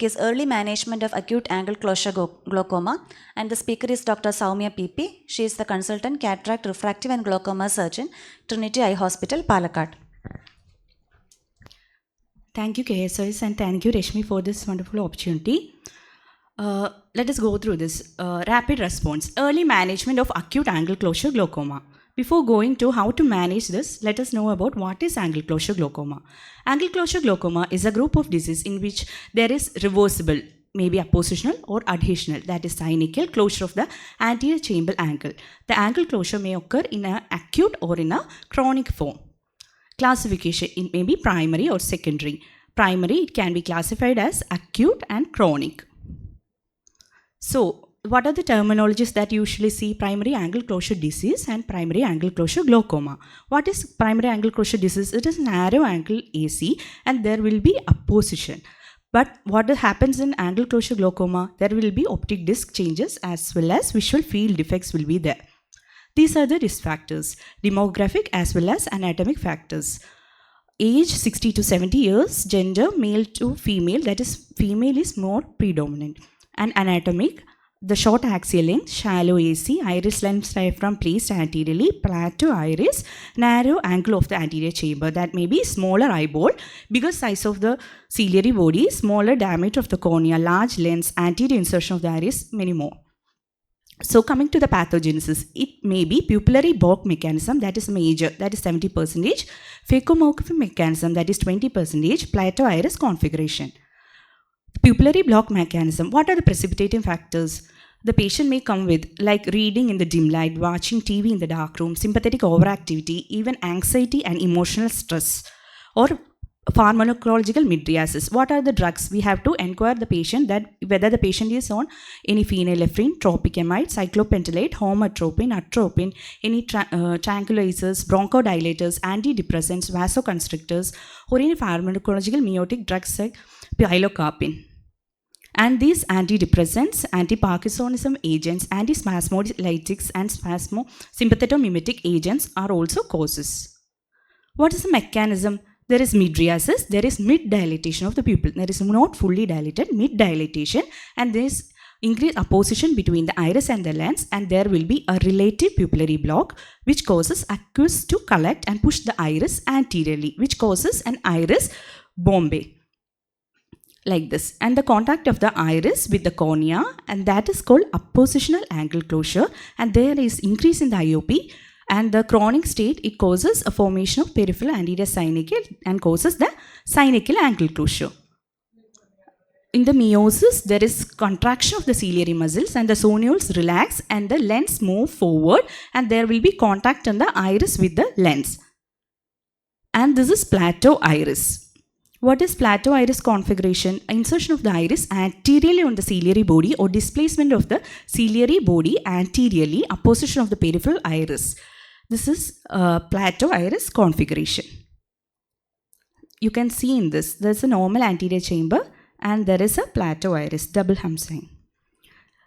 Is early management of acute angle closure glaucoma, and the speaker is Dr. Soumya PP. She is the consultant cataract, refractive and glaucoma surgeon, Trinity Eye Hospital, Palakkad. Thank you, KSOS, and thank you, Reshmi, for this wonderful opportunity. Let us go through this. Rapid response. Early management of acute angle closure glaucoma. Before going to how to manage this, let us know about what is angle closure glaucoma. Angle closure glaucoma is a group of disease in which there is reversible, maybe appositional or adhesional, that is cynical closure of the anterior chamber angle. The angle closure may occur in an acute or in a chronic form. Classification, it may be primary or secondary. Primary, it can be classified as acute and chronic. So, what are the terminologies that you usually see? Primary angle closure disease and primary angle closure glaucoma. What is primary angle closure disease? It is narrow angle AC and there will be apposition. But what happens in angle closure glaucoma? There will be optic disc changes as well as visual field defects will be there. These are the risk factors, demographic as well as anatomic factors. Age 60 to 70 years, gender male to female, that is female is more predominant. And anatomic, the short axial length, shallow AC, iris lens diaphragm placed anteriorly, plateau iris, narrow angle of the anterior chamber, that may be smaller eyeball, bigger size of the ciliary body, smaller diameter of the cornea, large lens, anterior insertion of the iris, many more. So coming to the pathogenesis, it may be pupillary bulk mechanism, that is major, that is 70%, phacomorphic mechanism, that is 20%, plateau iris configuration. Pupillary block mechanism, what are the precipitating factors? The patient may come with like reading in the dim light, watching TV in the dark room, sympathetic overactivity, even anxiety and emotional stress, or pharmacological mydriasis. What are the drugs? We have to inquire the patient that whether the patient is on any phenylephrine, tropicamide, cyclopentolate, homotropin, atropine, any tranquilizers, bronchodilators, antidepressants, vasoconstrictors, or any pharmacological meiotic drugs like pilocarpine. And these antidepressants, anti-Parkinsonism agents, antispasmolytics and sympathetomimetic agents are also causes. What is the mechanism? There is mydriasis, there is mid-dilatation of the pupil. There is not fully dilated, mid-dilatation, and there is increased opposition between the iris and the lens, and there will be a relative pupillary block which causes aqueous to collect and push the iris anteriorly, which causes an iris Bombay. Like this, and the contact of the iris with the cornea, and that is called appositional angle closure, and there is increase in the IOP, and the chronic state, it causes a formation of peripheral anterior cynical and causes the cynical angle closure. In the meiosis, there is contraction of the ciliary muscles and the zonules relax and the lens move forward, and there will be contact on the iris with the lens. And this is plateau iris. What is plateau iris configuration? Insertion of the iris anteriorly on the ciliary body or displacement of the ciliary body anteriorly, opposition of the peripheral iris. This is plateau iris configuration. You can see in this, there is a normal anterior chamber and there is a plateau iris, double hum sign.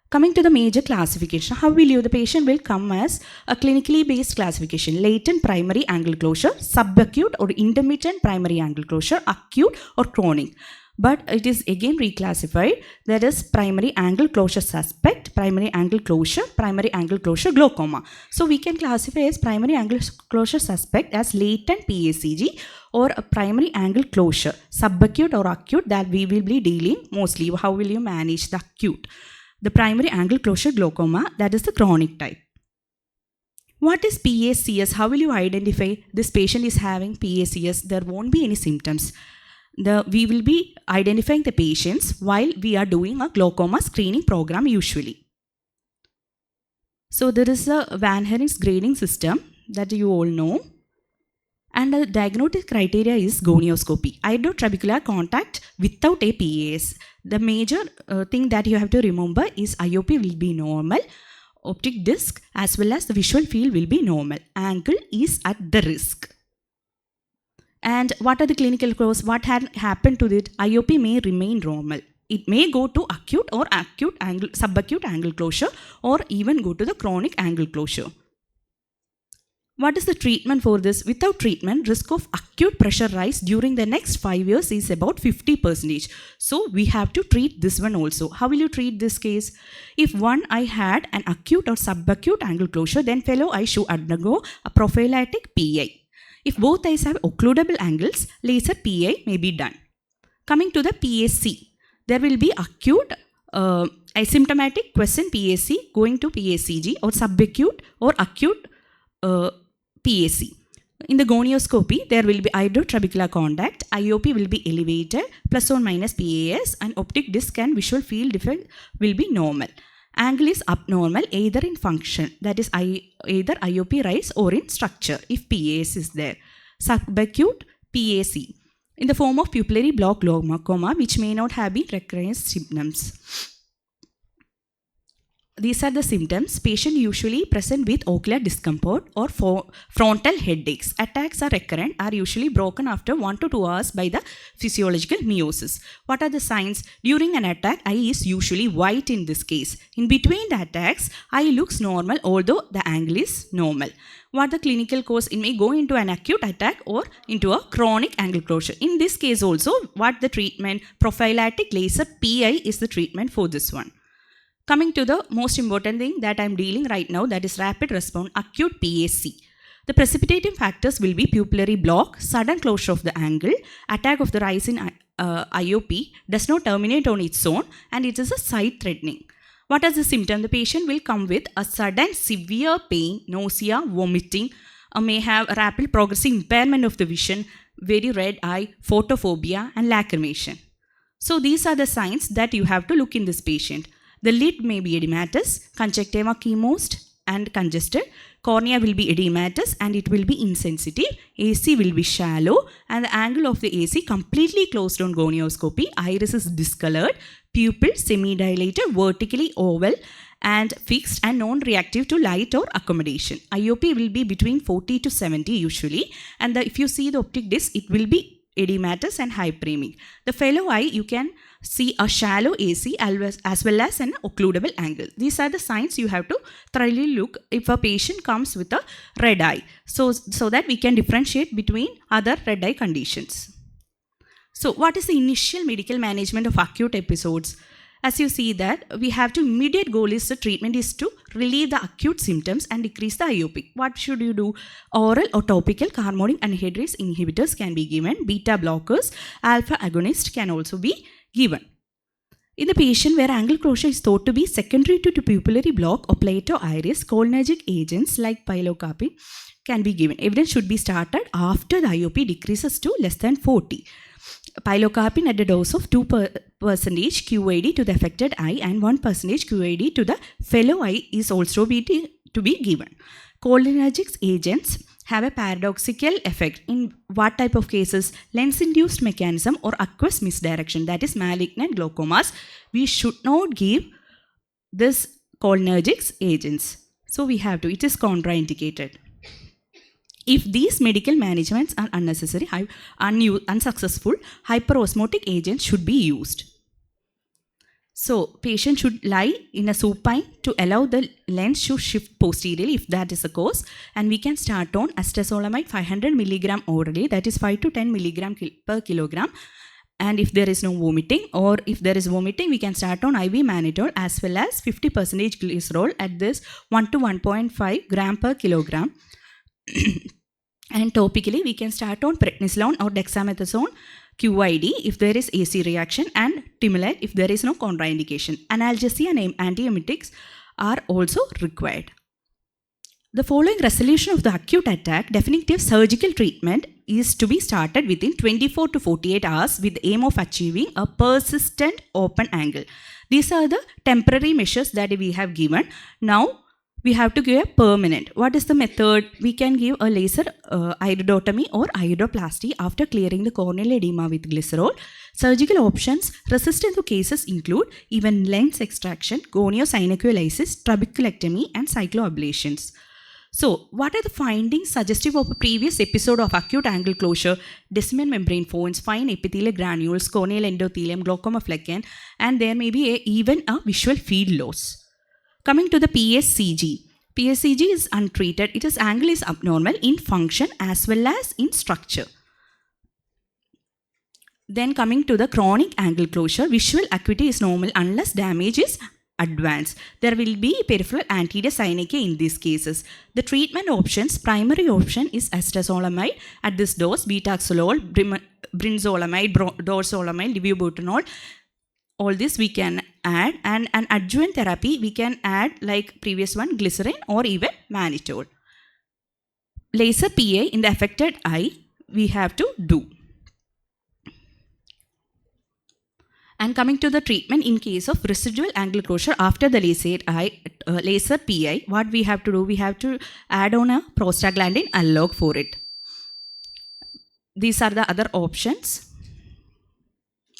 Coming to the major classification, how will you? The patient will come as a clinically based classification, latent primary angle closure, subacute or intermittent primary angle closure, acute or chronic. But it is again reclassified. There is primary angle closure suspect, primary angle closure glaucoma. So we can classify as primary angle closure suspect as latent PACG or a primary angle closure, subacute or acute, that we will be dealing mostly. How will you manage the acute? The primary angle closure glaucoma, that is the chronic type. What is PACS? How will you identify this patient is having PACS? There won't be any symptoms. We will be identifying the patients while we are doing a glaucoma screening program usually. So there is a Van Herring's grading system that you all know. And the diagnostic criteria is gonioscopy, iridotrabecular contact without a PAS. The major thing that you have to remember is IOP will be normal, optic disc as well as the visual field will be normal. Angle is at the risk. And what are the clinical cause? What had happened to it? IOP may remain normal. It may go to acute or subacute angle closure or even go to the chronic angle closure. What is the treatment for this? Without treatment, risk of acute pressure rise during the next 5 years is about 50%. So we have to treat this one also. How will you treat this case? If one eye had an acute or subacute angle closure, then fellow eye should undergo a prophylactic PI. If both eyes have occludable angles, laser PI may be done. Coming to the PAC, there will be acute asymptomatic quiescent PAC going to PACG, or subacute or acute PAC. In the gonioscopy, there will be hydrotrabecular contact, IOP will be elevated, plus or minus PAS, and optic disc and visual field defect will be normal. Angle is abnormal either in function, that is either IOP rise, or in structure if PAS is there. Subacute PAC in the form of pupillary block glaucoma, which may not have been recurrent symptoms. These are the symptoms. Patient usually present with ocular discomfort or frontal headaches. Attacks are recurrent, are usually broken after 1 to 2 hours by the physiological meiosis. What are the signs? During an attack, eye is usually white in this case. In between the attacks, eye looks normal although the angle is normal. What the clinical cause? It may go into an acute attack or into a chronic angle closure. In this case also, what the treatment? Prophylactic laser PI is the treatment for this one. Coming to the most important thing that I am dealing right now, that is rapid response acute PAC. The precipitating factors will be pupillary block, sudden closure of the angle, attack of the rise in IOP, does not terminate on its own, and it is a sight threatening. What is the symptom? The patient will come with a sudden severe pain, nausea, vomiting, may have a rapid progressive impairment of the vision, very red eye, photophobia, and lacrimation. So these are the signs that you have to look in this patient. The lid may be edematous, conjunctiva chemosed and congested, cornea will be edematous and it will be insensitive, AC will be shallow, and the angle of the AC completely closed on gonioscopy, iris is discolored, pupil semi-dilated, vertically oval and fixed and non-reactive to light or accommodation. IOP will be between 40 to 70 usually, and if you see the optic disc, it will be edematous and hyperemic. The fellow eye, you can see a shallow AC as well as an occludable angle. These are the signs you have to thoroughly look if a patient comes with a red eye, so that we can differentiate between other red eye conditions. So what is the initial medical management of acute episodes? As you see that we have to, immediate goal is the treatment is to relieve the acute symptoms and decrease the IOP. What should you do? Oral or topical harmonic anhydrase inhibitors can be given. Beta blockers, alpha agonist can also be given. In the patient where angle closure is thought to be secondary to pupillary block or plato iris, cholinergic agents like pilocarpine can be given. Evidence should be started after the IOP decreases to less than 40. Pilocarpine at a dose of 2% QID to the affected eye and 1% QID to the fellow eye is also to be given. Cholinergic agents have a paradoxical effect. In what type of cases? Lens-induced mechanism or aqueous misdirection, that is malignant glaucomas. We should not give this cholinergic agents. So we have to, it is contraindicated. If these medical managements are unnecessary, unsuccessful, hyperosmotic agents should be used. So, patient should lie in a supine to allow the lens to shift posteriorly if that is the cause. And we can start on acetazolamide 500 mg orally, that is 5 to 10 mg per kilogram. And if there is no vomiting, or if there is vomiting, we can start on IV mannitol as well as 50% glycerol at this 1 to 1.5 gram per kilogram. And topically, we can start on prednisolone or dexamethasone QID if there is AC reaction, and Timolide if there is no contraindication. Analgesia and antiemetics are also required. The following resolution of the acute attack, definitive surgical treatment is to be started within 24 to 48 hours with the aim of achieving a persistent open angle. These are the temporary measures that we have given. Now, we have to give a permanent. What is the method? We can give a laser iridotomy or iridoplasty after clearing the corneal edema with glycerol. Surgical options resistant to cases include even lens extraction, goniosynoculitis, trabeculectomy, and cycloablations. So, what are the findings suggestive of a previous episode of acute angle closure? Descending membrane phones, fine epithelial granules, corneal endothelium, glaucoma flecken, and there may be even a visual field loss. Coming to the PSCG. PSEG is untreated. Its angle is abnormal in function as well as in structure. Then coming to the chronic angle closure, visual acuity is normal unless damage is advanced. There will be peripheral anterior synechiae in these cases. The treatment options, primary option is acetazolamide at this dose, betaxolol, brinzolamide, dorzolamide, dibubutanol. All this we can add, and an adjuvant therapy we can add like previous one, glycerin or even mannitol. Laser PA in the affected eye we have to do. And coming to the treatment in case of residual angle closure after the laser PI, what we have to do? We have to add on a prostaglandin analog for it. These are the other options.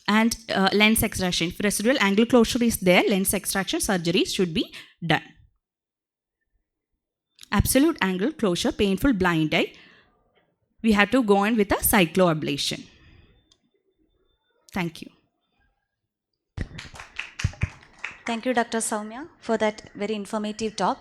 And lens extraction. If residual angle closure is there, lens extraction surgery should be done. Absolute angle closure, painful blind eye, we have to go on with a cycloablation. Thank you. Thank you, Dr. Soumya, for that very informative talk.